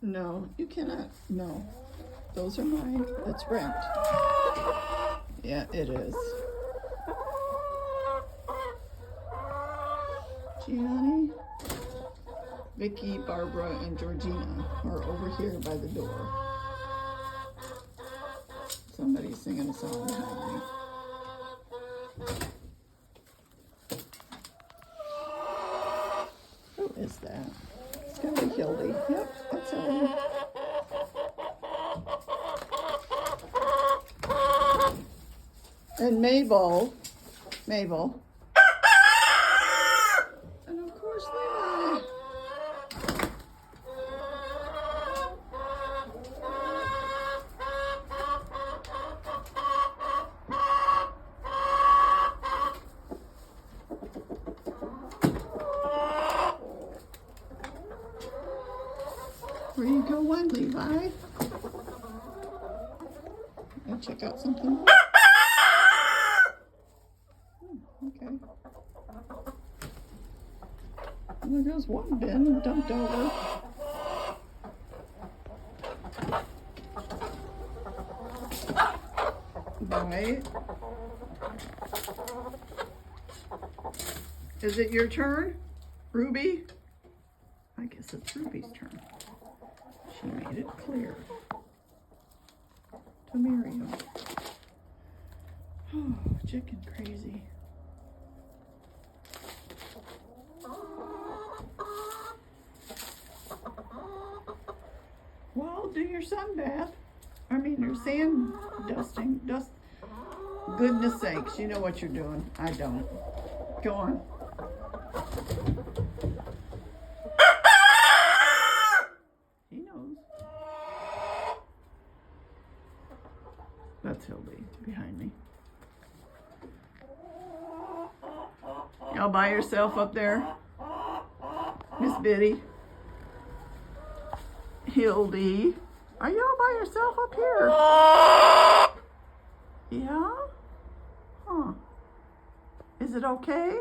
No, you cannot. No. Those are mine. That's Brent. Yeah, it is. Gianni, Vicky, Barbara, and Georgina are over here by the door. Somebody's singing a song behind me. Who is that? It's gotta be Hildy. Yep, that's Hildy. And Mabel. And of course Levi. Where you going, Levi? I'll check out something. Okay. Well, there goes one bin dumped over. Right. Is it your turn, Ruby? I guess it's Ruby's turn. She made it clear to Miriam. Oh, chicken crazy. Well, do your sun bath. I mean, your sand dusting. Goodness sakes, you know what you're doing. I don't. Go on. He knows. That's Hildy behind me. Y'all by yourself up there? Miss Biddy? Hildy? Are y'all by yourself up here? Yeah? Huh. Is it okay?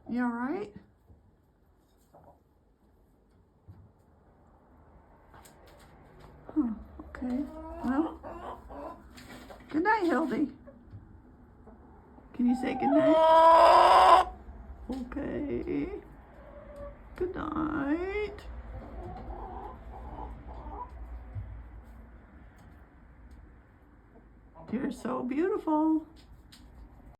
You all right? Huh, okay. Well, good night, Hildy. Can you say good night? Okay. Good night. You're so beautiful.